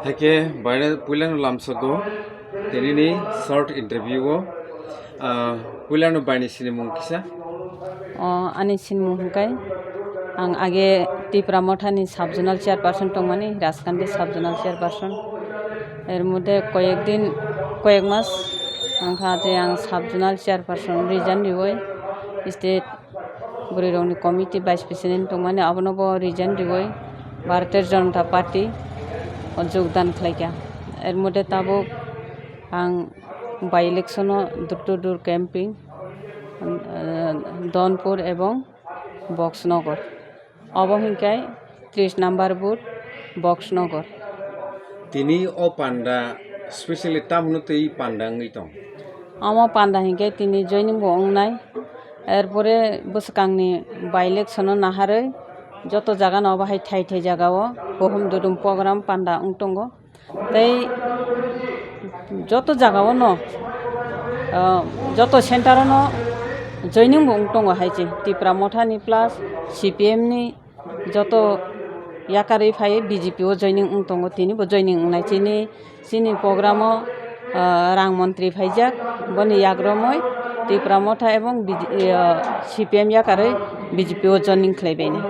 Hake bayna puilano lamsago tenini short interview puilano bayni Swngmung kisa ani Swngmung kai ang age TIPRA Motha ni subjonal chairperson tongmani Rajkandi subjonal chairperson er mode কয়েক মাস angkha je ang subjonal chairperson resign riwoi state Burirongni committee vice president tongmani abonobo resign riwoi Bharatiya Janata Party যোগদান খাইকা এর মধ্যে তাবো আং by ইলেকশনও দূর camping Danpur এবং Boxanagar অবহিংকায় 30 number booth Boxanagar তিনি ও পান্ডা specially তামনতেই পান্ডাঙ্গই দং আমো পান্ডা হিংকায় তিনি জয়নিং বংনাই এরপরে বসকাংনি বাই ইলেকশনও নাহারে যত জায়গা ন বাহাই ঠাই জায়গাও বহুম দুদুম প্রোগ্রাম পান্ডা উংটঙ্গ তাই যত জায়গাও ন যত সেন্টার ন জয়নিং উংটঙ্গ হাইছে TIPRA Motha ni plus CPM ni যত ইয়াকারে ফাই BJP ও জয়নিং উংটঙ্গ তিনি বো জয়নিং উংনাই চিনি প্রোগ্রামও রাং মন্ত্রী ফাইজাক বনি ইয়াগ্রময় TIPRA Motha এবং CPM ইয়াকারে BJP ও joining খাইবাইনি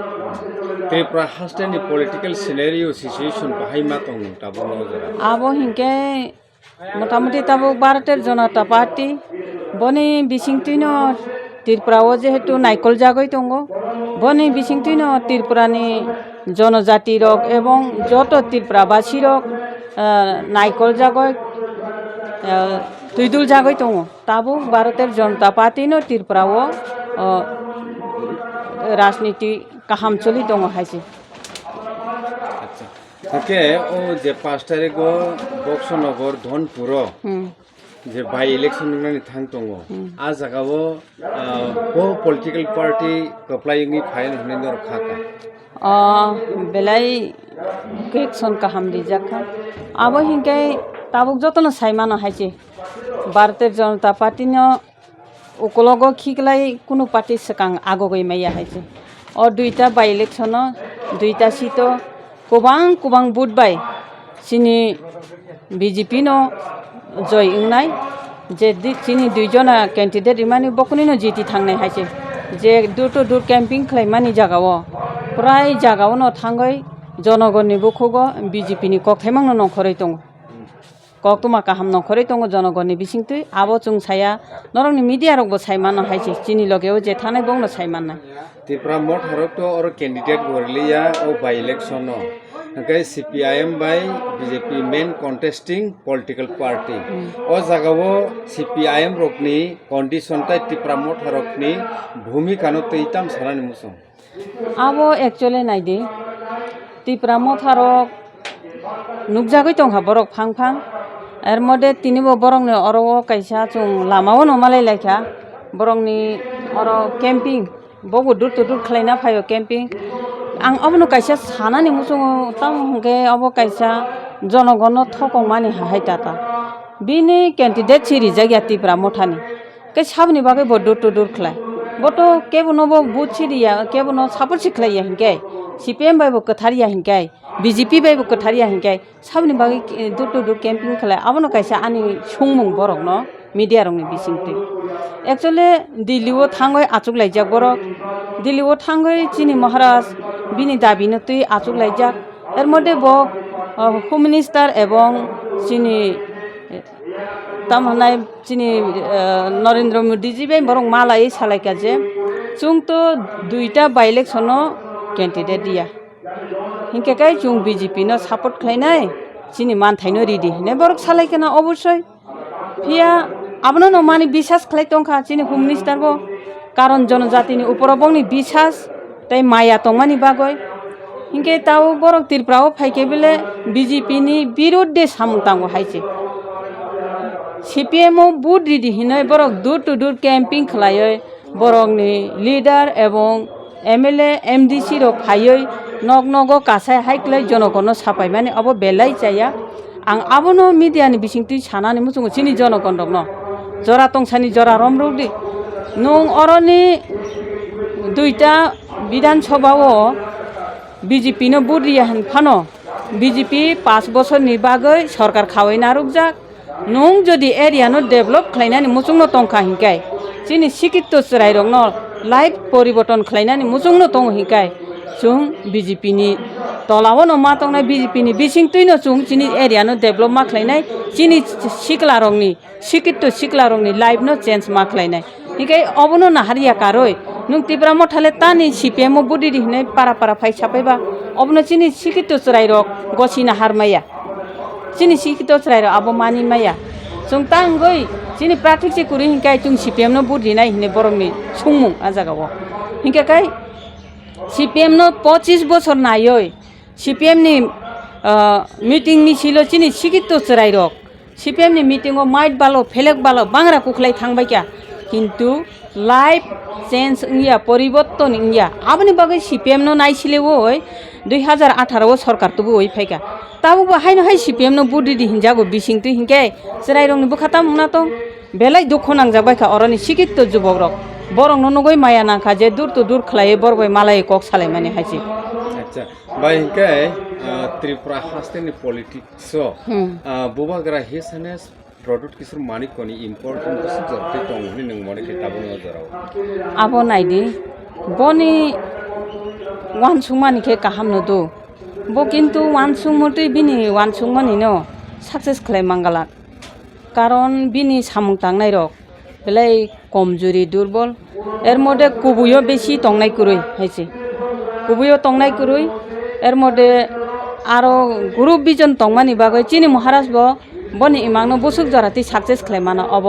TIPRA hastani political scenario situation bahai matong tabo nojara abo hinke motamoti tabo Bharatiya Janata Party boni bisingtino TIPRA o jehetu naikol jagoi tongo boni bisingtino TIPRA ni জনজাতি rock এবং যত TIPRA বাসী rock নাইকল জাগয় তুইদুল জাগয় দङ তাবো Bharatiya Janata Party no TIPRA o রাজনীতি কাহাম চলি দङ হাইছে আচ্ছা ওকে ও যে 5 তারিখও বক্সনগর ধনপুর যে by election নানি থাং দङ আ জাগাও ও পলিটিক্যাল পার্টি কপ্লাইংনি ফাইন হনে দর খাকা বেলাই ইলেকশন কাহাম রিজাকা আবো হিংকাই তাবুক যতন সাইমানো হাইছে Bharatiya Janata Party no ukologo খিকলাই কোনো পার্টি সেকাং আগগৈ মাইয়া হাইছে ও দুইটা বাই ইলেকশন দুইটা সিট গোবাং বুট বাই চিনি BJP no জয় ইংনাই যে চিনি দুইজনা ক্যান্ডিডেট ইমানি বকুনিনো জিতি থাংনাই হাইছে যে দূর ক্যাম্পিং খাইমানি জাগাও প্রায় জাগাও ন থাঙ্গই জনগণনি বুখুগো BJP ni kokthaimang no nongkhoroi dङ কক্তমা কাহাম নখরে দङ জনগণনি বিসিংতৈ আবো চুং সায়া নরংনি মিডিয়া রকবো সাইমান হাইছে চিনি লগেও যে থানাই বংনো সাইমান নাই TIPRA Motha rok to or candidate gorliya o by election no okay CPIM by BJP main contesting political party o jagao CPIM rokni condition tai TIPRA Motha rokni bhumika no teitam sarani muso abo actually naide TIPRA Motha rok nukjagoi tongha borok phang এর মধ্যে তিনি বরংনি or কাইসা চুং লামাও নমালাই লাইখা বরংনি or camping বগু দূর খাইনা ফাইও camping আং অবনো কাইসা সানানি মুসুং তাম হংকে of কাইসা জনগণ থকমানি হাহাই tata বিনি candidate সিরি জায়গা TIPRA Motha ni কে সাবনি বাগে দূর খাই বটো কেবনো বুথ সিরিয়া কেবনো সাপোর্ট সিখলাইয়া হিংকে CPM বাইবো কথারিয়া হিংকাই BJP বাইবো কথারিয়া হিংকাই সাবনি বাগে দূর ক্যাম্পিং খালাই আবনো কাইসা আনি Swngmung borok no মিডিয়া রংনি বিসিংতৈ একচুয়ালি দিল্লিও থাঙ্গই আচুক লাইজাক borok দিল্লিও থাঙ্গই চিনি মহারাজ বিনি দাবিনো তুই আচুক লাইজাক এর মধ্যে বক হোম মিনিস্টার এবং চিনি তামহানাই চিনি নরেন্দ্র মোদী জি বাই বরং মালাই সালাইকা যে চুং তো দুইটা বাই ইলেকশন ক্যান্ডিডেট দিয়া হিংকে কাই চুং BJP no সাপোর্ট খাইনাই চিনি মান থাইনো রেডি হনে বরক সালাইকেনা অবশ্যই ফিয়া আপনো ন মানি বিশ্বাস খাই তংখা চিনি হোম মিনিস্টার বো কারণ জনজাতিনি উপর বংনি বিশ্বাস তাই মায়া তংমানি বাগয় হিংকে তাও বরক TIPRA ও ফাইকে বেলে BJP ni বিরুদ্ধে সামুতাঙ্গ হাইছে CPM ও বুট রেডি হনে বরক দূর ক্যাম্পিং খালায় বরংনি লিডার এবং MLA MDC rok phaioi nognogo kasai haiklai jonogono sapai mani abo belai chaya ang abono media ni bisingtui sanani muchungo chini jonogon rok no jora tongsani jora romrokdi nung oroni duita বিধানসভাও BJP no বুড়িয়া হান Fanon BJP 5 বছরनि बागै सरकार खावैना रुकजाक नों जदि एरियानो develop खालायनानै मुसुंनो तंखा हिंकाय जोंनि सिकित्त चरायरंनो life परिवर्तन खालायनानै मुसुंनो तंग हिंकाय जों BJP-नि तलाव नमा तंनाय BJP-नि बिसिंतुइनो जों जोंनि एरियानो डेभलप मा खालायनाय जोंनि सिक्लारंनि सिकित्त सिक्लारंनि लाइफनो चेन्ज मा खालायनाय हिंकाय अबनो नाहारिया कारय नों तिप्रा मथाले तानि CPM बुदि दिहने पारा पारा फाइसाफैबा अबनो जोंनि सिकित्त चरायरक गसिना हारमाया जोंनि सिकित्त चरायरक आबो मानि माया जों तांगै जोंनि प्राथिक सेकुरि हिंकाय जों CPM नो बुदि नाय हिने बरंनि सुंमुं आजागाव हिंकाय CPM नो 25 बोसोर नायै CPM नि मीटिंग नि सिलो जोंनि सिकित्त चरायरक CPM नि मीटिंग माइट बालो फेलेक बालो बांग्रा कुखलाय थांबाय क्या किन्तु लाइफ चेन्ज इंया परिवर्तन इंया आबनि बागै CPM नो नायसिलेवो 2018 सरकार तो वही फैका ताबो बाहाय हाय CPM नो बुदि हिंजागो बिसिंतु हिंके चरायरंनि बुखाता मुना तो बेलाय दुख नांजाबायखा अरनि सिकित्त जुबकरक बरंनो नगै माया नांखा जे दूर तो दूर खलाय बरबाय मालाय कक सालाय माने हायसि अच्छा बाय हिंके त्रिपुरा हास्टेनि पॉलिटिक्स बुबाग्रा हेसने प्रोडक्ट किसुर मानिकनि इम्पोर्टेंट कसु जरते दंनि नों मने किताबो नजराव आबो नायदि बनि वानसुंमानिखे काहामनो दो बो किन्तु वानसुंमते बिनि वानसुंमानिनो सक्सेस खालाय मांगाला कारण बिनि सामुं तांनाय रक बेलाय कमजोरि दुर्बल एर मदे कुबुयो बेसि तंनाय कुरुय हायसे कुबुयो तंनाय कुरुय एर मदे आरो ग्रुप बिजन तंमानि बागै चिनि महाराज बो बनि इमांनो बुसुक जराति सक्सेस खालाय माना अब